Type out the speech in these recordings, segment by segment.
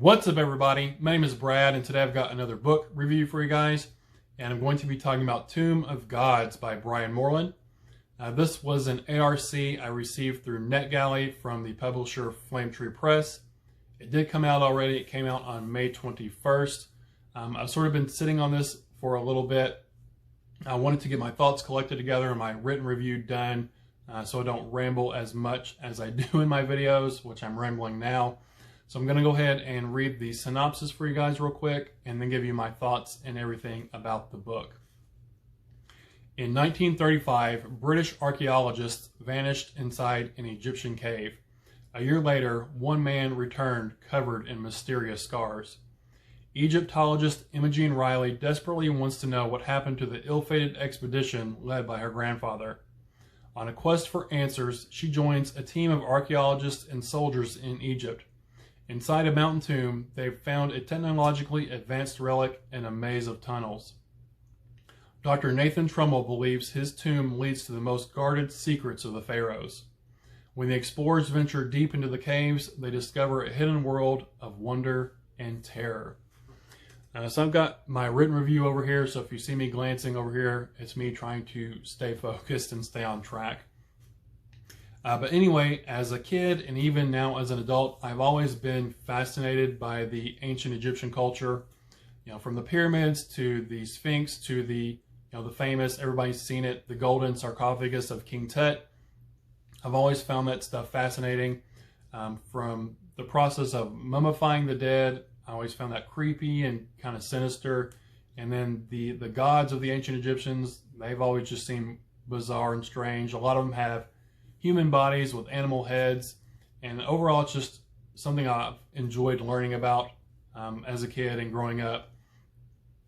What's up, everybody? My name is Brad, and today I've got another book review for you guys, and I'm going to be talking about Tomb of Gods by Brian Moreland. This was an ARC I received through NetGalley from the publisher Flametree Press. It did come out already. It came out on May 21st. I've sort of been sitting on this for a little bit. I wanted to get my thoughts collected together and my written review done so I don't ramble as much as I do in my videos, which I'm rambling now. So I'm going to go ahead and read the synopsis for you guys real quick and then give you my thoughts and everything about the book. In 1935, British archaeologists vanished inside an Egyptian cave. A year later, one man returned covered in mysterious scars. Egyptologist Imogene Riley desperately wants to know what happened to the ill-fated expedition led by her grandfather. On a quest for answers, she joins a team of archaeologists and soldiers in Egypt. Inside a mountain tomb, they've found a technologically advanced relic in a maze of tunnels. Dr. Nathan Trumbull believes his tomb leads to the most guarded secrets of the pharaohs. When the explorers venture deep into the caves, they discover a hidden world of wonder and terror. So I've got my written review over here, so if you see me glancing over here, it's me trying to stay focused and stay on track. But anyway, as a kid and even now as an adult, I've always been fascinated by the ancient Egyptian culture. You know, from the pyramids to the Sphinx to the famous, everybody's seen it, the golden sarcophagus of King Tut. I've always found that stuff fascinating. From the process of mummifying the dead, I always found that creepy and kind of sinister. And then the gods of the ancient Egyptians, they've always just seemed bizarre and strange. A lot of them have human bodies with animal heads, and overall it's just something I've enjoyed learning about as a kid and growing up.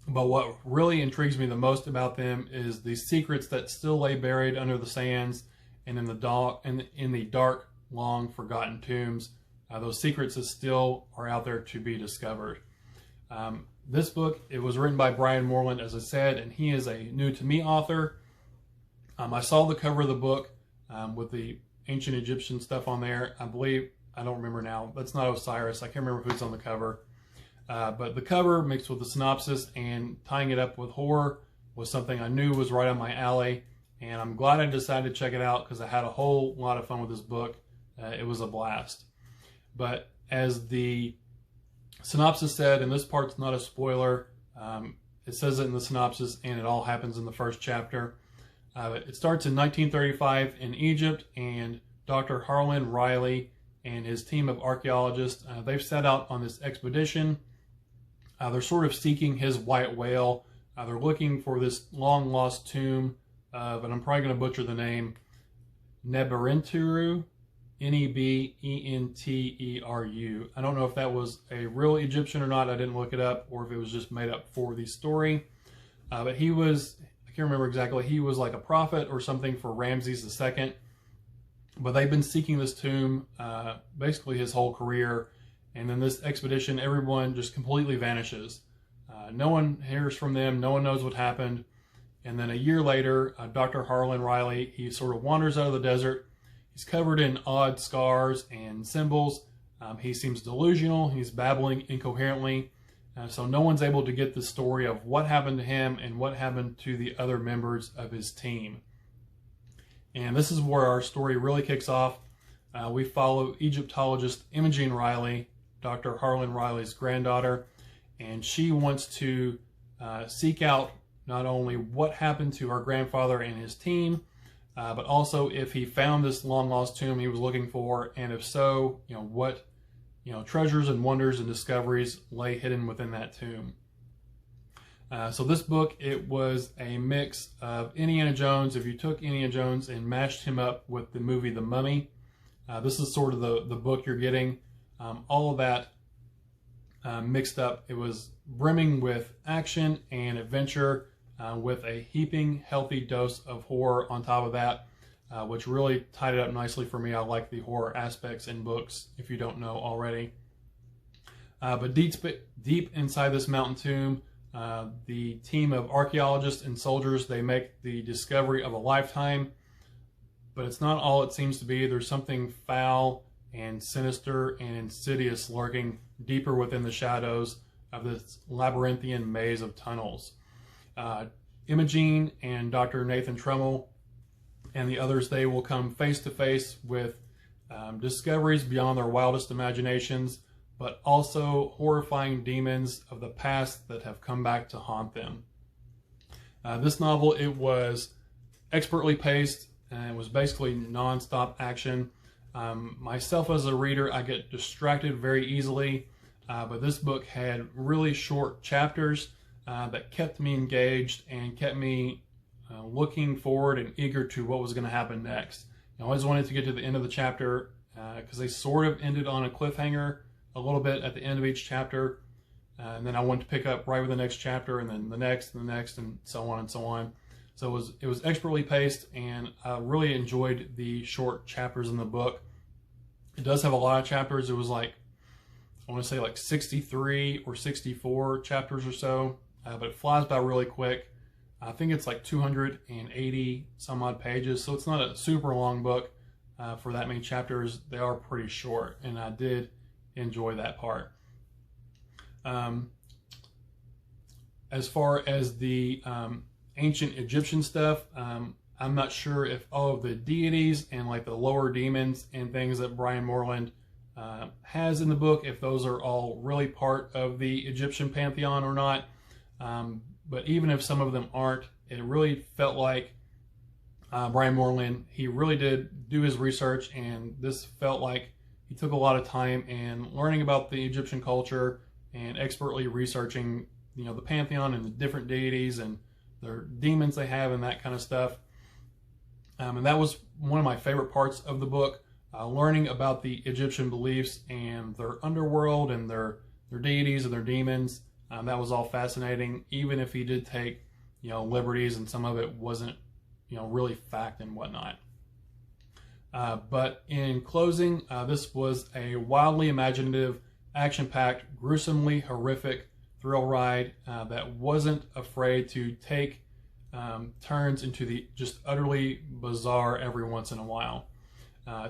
But what really intrigues me the most about them is the secrets that still lay buried under the sands and in the dark, long forgotten tombs. Those secrets that still are out there to be discovered. This book, it was written by Brian Moreland, as I said, and he is a new to me author. I saw the cover of the book with the ancient Egyptian stuff on there. I believe, I don't remember now, that's not Osiris. I can't remember who's on the cover. But the cover mixed with the synopsis and tying it up with horror was something I knew was right on my alley. And I'm glad I decided to check it out because I had a whole lot of fun with this book. It was a blast. But as the synopsis said, and this part's not a spoiler, it says it in the synopsis and it all happens in the first chapter. It starts in 1935 in Egypt, and Dr. Harlan Riley and his team of archaeologists, they've set out on this expedition. They're sort of seeking his white whale. They're looking for this long-lost tomb of, and I'm probably going to butcher the name, Nebenteru, Nebenteru. I don't know if that was a real Egyptian or not. I didn't look it up, or if it was just made up for the story. But he was, I can't remember exactly, he was like a prophet or something for Ramses II. But they've been seeking this tomb basically his whole career. And then this expedition, everyone just completely vanishes. No one hears from them. No one knows what happened. And then a year later, Dr. Harlan Riley, he sort of wanders out of the desert. He's covered in odd scars and symbols. He seems delusional. He's babbling incoherently. So no one's able to get the story of what happened to him and what happened to the other members of his team. And this is where our story really kicks off. We follow Egyptologist Imogene Riley, Dr. Harlan Riley's granddaughter, and she wants to seek out not only what happened to her grandfather and his team, but also if he found this long-lost tomb he was looking for, and if so, what treasures and wonders and discoveries lay hidden within that tomb. So this book, it was a mix of Indiana Jones. If you took Indiana Jones and mashed him up with the movie The Mummy, this is sort of the book you're getting. All of that mixed up. It was brimming with action and adventure with a heaping healthy dose of horror on top of that, which really tied it up nicely for me. I like the horror aspects in books, if you don't know already. But deep inside this mountain tomb, the team of archaeologists and soldiers, they make the discovery of a lifetime. But it's not all it seems to be. There's something foul and sinister and insidious lurking deeper within the shadows of this labyrinthian maze of tunnels. Imogene and Dr. Nathan Tremmel and the others, they will come face to face with discoveries beyond their wildest imaginations, but also horrifying demons of the past that have come back to haunt them. This novel, it was expertly paced and it was basically non-stop action. Myself as a reader, I get distracted very easily, but this book had really short chapters that kept me engaged and kept me looking forward and eager to what was going to happen next. I always wanted to get to the end of the chapter because they sort of ended on a cliffhanger a little bit at the end of each chapter, and then I wanted to pick up right with the next chapter, and then the next and the next, and so on and so on. So it was expertly paced, and I really enjoyed the short chapters in the book. It does have a lot of chapters. It was like, I want to say like 63 or 64 chapters or so, but it flies by really quick. I think it's like 280 some odd pages, so it's not a super long book for that many chapters. They are pretty short, and I did enjoy that part. As far as the ancient Egyptian stuff, I'm not sure if all of the deities and like the lower demons and things that Brian Moreland has in the book, if those are all really part of the Egyptian pantheon or not. But even if some of them aren't, it really felt like Brian Moreland, he really did do his research, and this felt like he took a lot of time in learning about the Egyptian culture and expertly researching, the pantheon and the different deities and their demons they have and that kind of stuff. And that was one of my favorite parts of the book, learning about the Egyptian beliefs and their underworld and their deities and their demons. That was all fascinating, even if he did take, liberties, and some of it wasn't, really fact and whatnot. But in closing, this was a wildly imaginative, action-packed, gruesomely horrific thrill ride that wasn't afraid to take turns into the just utterly bizarre every once in a while.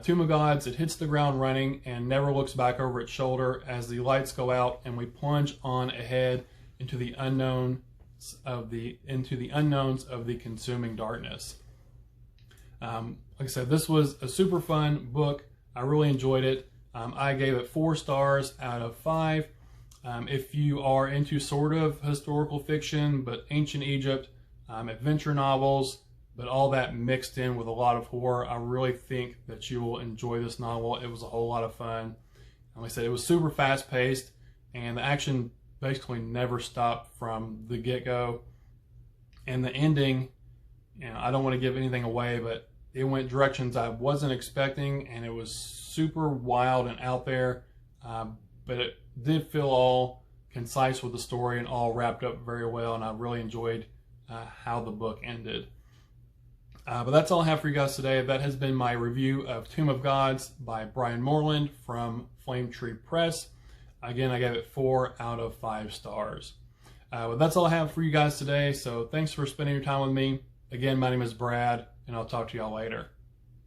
Tomb of Gods, it hits the ground running and never looks back over its shoulder as the lights go out and we plunge on ahead into the unknowns of the consuming darkness. Like I said, this was a super fun book. I really enjoyed it. I gave it 4 stars out of 5. If you are into sort of historical fiction, but ancient Egypt, adventure novels, but all that mixed in with a lot of horror, I really think that you will enjoy this novel. It was a whole lot of fun. Like I said, it was super fast paced, and the action basically never stopped from the get-go. And the ending, I don't want to give anything away, but it went directions I wasn't expecting, and it was super wild and out there, but it did feel all concise with the story and all wrapped up very well, and I really enjoyed how the book ended. But that's all I have for you guys today. That has been my review of Tomb of Gods by Brian Moreland from Flame Tree Press. Again, I gave it 4 out of 5 stars. But that's all I have for you guys today, so thanks for spending your time with me. Again, my name is Brad, and I'll talk to y'all later.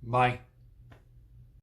Bye.